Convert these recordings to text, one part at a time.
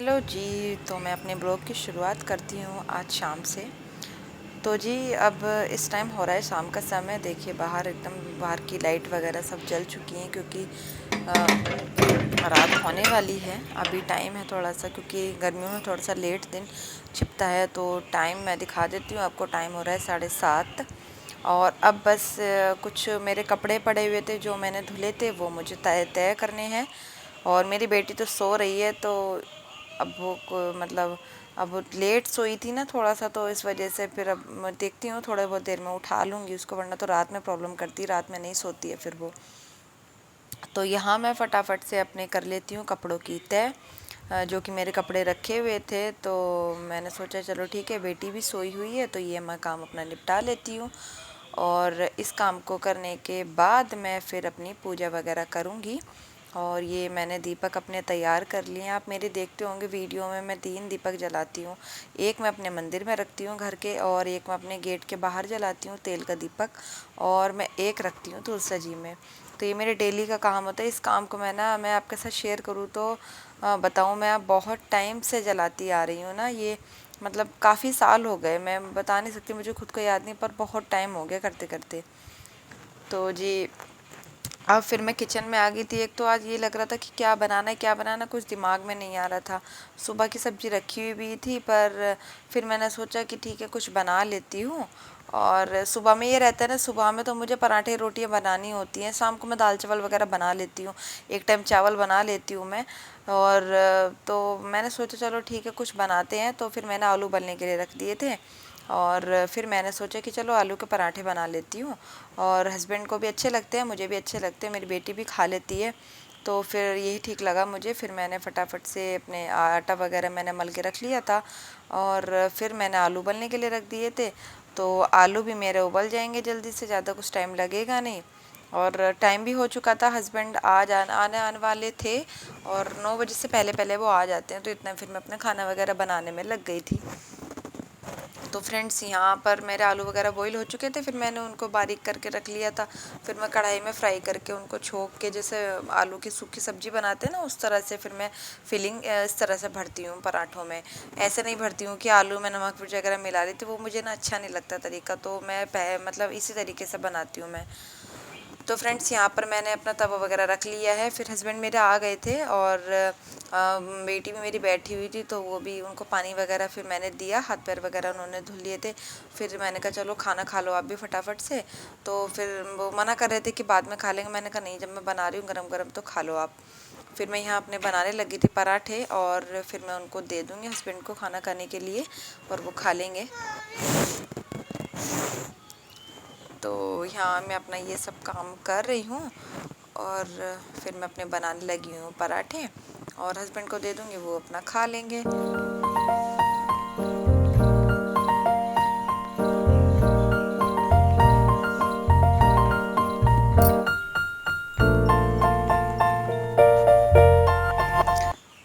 Hello जी। तो मैं अपने ब्लॉग की शुरुआत करती हूँ आज शाम से। तो जी अब इस टाइम हो रहा है शाम का समय। देखिए बाहर एकदम बाहर की लाइट वगैरह सब जल चुकी हैं क्योंकि रात होने वाली है। अभी टाइम है थोड़ा सा, क्योंकि गर्मियों में थोड़ा सा लेट दिन छिपता है। तो टाइम मैं दिखा देती हूँ आपको। टाइम हो रहा है 7:30। और अब बस कुछ मेरे कपड़े पड़े हुए थे जो मैंने धुले थे, वो मुझे तय तय करने हैं। और मेरी बेटी तो सो रही है, तो अब वो मतलब अब वो लेट सोई थी ना थोड़ा सा, तो इस वजह से फिर अब मैं देखती हूँ थोड़े बहुत देर में उठा लूँगी उसको, वरना तो रात में प्रॉब्लम करती, रात में नहीं सोती है फिर वो। तो यहाँ मैं फटाफट से अपने कर लेती हूँ कपड़ों की तय। जो कि मेरे कपड़े रखे हुए थे, तो मैंने सोचा चलो ठीक है, बेटी भी सोई हुई है तो ये मैं काम अपना निपटा लेती हूँ। और इस काम को करने के बाद मैं फिर अपनी पूजा वगैरह करूँगी। और ये मैंने दीपक अपने तैयार कर लिए हैं। आप मेरे देखते होंगे वीडियो में मैं 3 दीपक जलाती हूँ। एक मैं अपने मंदिर में रखती हूँ घर के, और एक मैं अपने गेट के बाहर जलाती हूँ तेल का दीपक, और मैं एक रखती हूँ तुलसी जी में। तो ये मेरे डेली का काम होता है। इस काम को मैं आपके साथ शेयर करूँ तो बताऊँ, मैं अब बहुत टाइम से जलाती आ रही हूँ ना ये। मतलब काफ़ी साल हो गए, मैं बता नहीं सकती, मुझे खुद को याद नहीं, पर बहुत टाइम हो गया करते करते। तो जी अब फिर मैं किचन में आ गई थी। एक तो आज ये लग रहा था कि क्या बनाना है क्या बनाना, कुछ दिमाग में नहीं आ रहा था। सुबह की सब्जी रखी हुई भी थी, पर फिर मैंने सोचा कि ठीक है कुछ बना लेती हूँ। और सुबह में ये रहता है ना, सुबह में तो मुझे पराठे रोटियां बनानी होती हैं, शाम को मैं दाल चावल वगैरह बना लेती हूँ, एक टाइम चावल बना लेती हूँ मैं। और तो मैंने सोचा चलो ठीक है कुछ बनाते हैं, तो फिर मैंने आलू उबलने के लिए रख दिए थे। और फिर मैंने सोचा कि चलो आलू के पराठे बना लेती हूँ। और हस्बैंड को भी अच्छे लगते हैं, मुझे भी अच्छे लगते हैं, मेरी बेटी भी खा लेती है। तो फिर यही ठीक लगा मुझे। फिर मैंने फटाफट से अपने आटा वगैरह मैंने मल के रख लिया था, और फिर मैंने आलू उबलने के लिए रख दिए थे। तो आलू भी मेरे उबल जाएंगे जल्दी से, ज़्यादा कुछ टाइम लगेगा नहीं। और टाइम भी हो चुका था, हस्बैंड आने वाले थे, और 9 बजे से पहले पहले वो आ जाते हैं, तो इतना फिर मैं अपना खाना वगैरह बनाने में लग गई थी। तो फ्रेंड्स यहाँ पर मेरे आलू वगैरह बॉईल हो चुके थे, फिर मैंने उनको बारीक करके रख लिया था। फिर मैं कढ़ाई में फ्राई करके उनको छोक के, जैसे आलू की सूखी सब्जी बनाते हैं ना, उस तरह से फिर मैं फिलिंग इस तरह से भरती हूँ पराठों में। ऐसे नहीं भरती हूँ कि आलू में नमक मिर्च वगैरह मिला ली थी, वो मुझे ना अच्छा नहीं लगता तरीका। तो मैं मतलब इसी तरीके से बनाती हूँ मैं। तो फ्रेंड्स यहाँ पर मैंने अपना तवा वगैरह रख लिया है। फिर हस्बैंड मेरे आ गए थे, और बेटी भी मेरी बैठी हुई थी, तो वो भी, उनको पानी वगैरह फिर मैंने दिया, हाथ पैर वगैरह उन्होंने धुल लिए थे। फिर मैंने कहा चलो खाना खा लो आप भी फटाफट से। तो फिर वो मना कर रहे थे कि बाद में खा लेंगे। मैंने कहा नहीं, जब मैं बना रही हूँ गरम गरम तो खा लो आप। फिर मैं यहाँ अपने बनाने लगी थी पराठे, और फिर मैं उनको दे दूँगी हस्बैंड को खाना खाने के लिए, और वो खा लेंगे। तो यहाँ मैं अपना ये सब काम कर रही हूँ, और फिर मैं अपने बनाने लगी हूँ पराठे, और हस्बैंड को दे दूँगी, वो अपना खा लेंगे।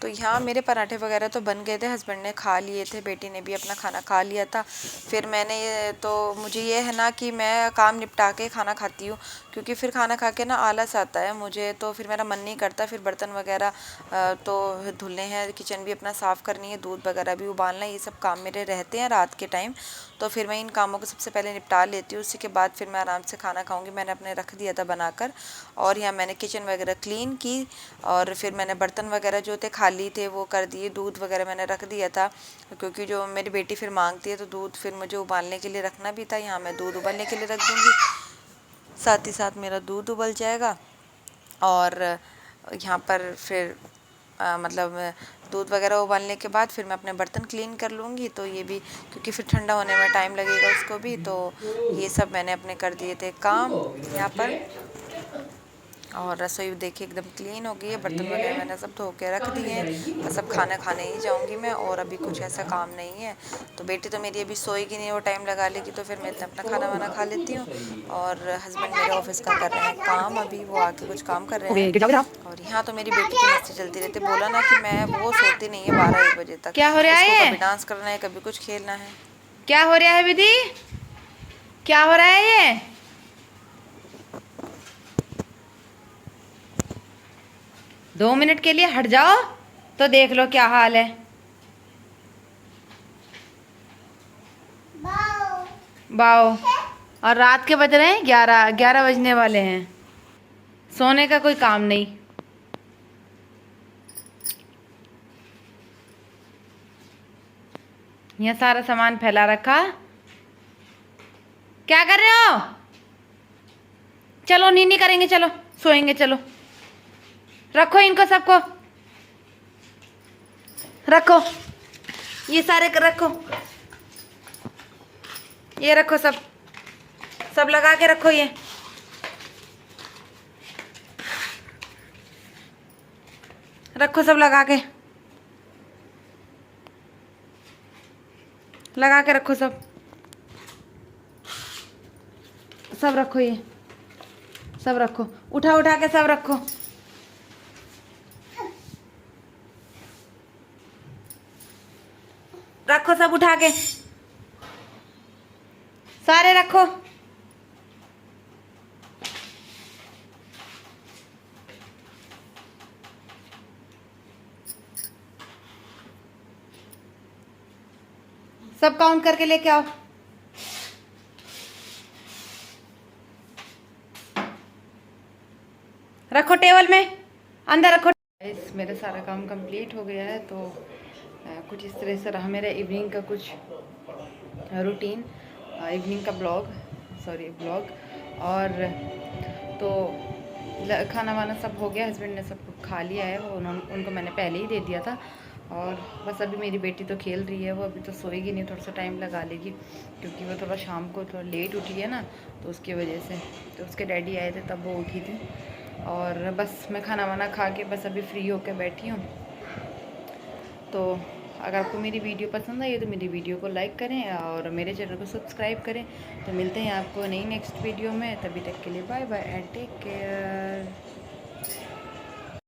तो यहाँ मेरे पराठे वगैरह तो बन गए थे, हस्बैंड ने खा लिए थे, बेटी ने भी अपना खाना खा लिया था। फिर मैंने तो मुझे ये है ना कि मैं काम निपटा के खाना खाती हूँ, क्योंकि फिर खाना खा के ना आलस आता है मुझे, तो फिर मेरा मन नहीं करता। फिर बर्तन वगैरह तो धुलने हैं, किचन भी अपना साफ़ करनी है, दूध वगैरह भी उबालना है, ये सब काम मेरे रहते हैं रात के टाइम। तो फिर मैं इन कामों को सबसे पहले निपटा लेती हूँ, उसी के बाद फिर मैं आराम से खाना खाऊंगी। मैंने अपने रख दिया था बनाकर, और यहाँ मैंने किचन वगैरह क्लीन की। और फिर मैंने बर्तन वगैरह जो थे खाली थे वो कर दिए, दूध वगैरह मैंने रख दिया था, क्योंकि जो मेरी बेटी फिर मांगती है तो दूध फिर मुझे उबालने के लिए रखना भी था। यहाँ मैं दूध उबालने के लिए रख दूँगी, साथ ही साथ मेरा दूध उबल जाएगा। और यहाँ पर फिर मतलब दूध वगैरह उबालने के बाद फिर मैं अपने बर्तन क्लीन कर लूँगी। तो ये भी, क्योंकि फिर ठंडा होने में टाइम लगेगा उसको भी, तो ये सब मैंने अपने कर दिए थे काम यहाँ पर। और रसोई देखिए एकदम क्लीन हो गई है, बर्तन वगैरह मैंने सब धो के रख दिए हैं, बस अब खाना खाने ही जाऊंगी मैं, और अभी कुछ ऐसा काम नहीं है। तो बेटी तो मेरी अभी सोएगी नहीं, वो टाइम लगा लेगी, तो फिर मैं इतना अपना खाना वाना खा लेती हूँ। और हस्बैंड मेरे ऑफिस का कर रहे हैं काम, अभी वो आके कुछ काम कर रहे हैं। और यहाँ तो मेरी बेटी की मस्ती चलती रहती है, बोला ना कि मैं, वो सोती नहीं है 12-1 बजे तक। क्या हो रहा उसको है? कभी डांस करना है, कभी कुछ खेलना है। क्या हो रहा है विधि? क्या हो रहा है ये? 2 मिनट के लिए हट जाओ तो देख लो क्या हाल है। बाओ। और रात के बज रहे हैं 11 बजने वाले हैं। सोने का कोई काम नहीं। यहाँ सारा सामान फैला रखा। क्या कर रहे हो? चलो नींद करेंगे, चलो सोएंगे, चलो रखो इनको सबको, रखो ये सारे कर रखो, ये रखो सब सब लगा के रखो, ये रखो सब लगा के रखो, सब सब रखो, ये सब रखो, उठा उठा के सब रखो। रखो सब उठा के, सारे रखो। सब काउंट करके लेके आओ। रखो टेबल में, अंदर रखो। मेरा सारा काम कंप्लीट हो गया है, तो कुछ इस तरह से रहा मेरा इवनिंग का कुछ रूटीन, इवनिंग का ब्लॉग। और तो खाना वाना सब हो गया, हस्बैंड ने सब खा लिया है, वो उनको मैंने पहले ही दे दिया था। और बस अभी मेरी बेटी तो खेल रही है, वो अभी तो सोएगी नहीं, थोड़ा सा टाइम लगा लेगी, क्योंकि वो थोड़ा शाम को थोड़ा लेट उठी है ना, तो उसकी वजह से। तो उसके डैडी आए थे तब वो उठी थी। और बस मैं खाना वाना खा के बस अभी फ्री होकर बैठी हूँ। तो अगर आपको मेरी वीडियो पसंद आई तो मेरी वीडियो को लाइक करें और मेरे चैनल को सब्सक्राइब करें। तो मिलते हैं आपको नई नेक्स्ट वीडियो में, तभी तक के लिए bye bye and take care.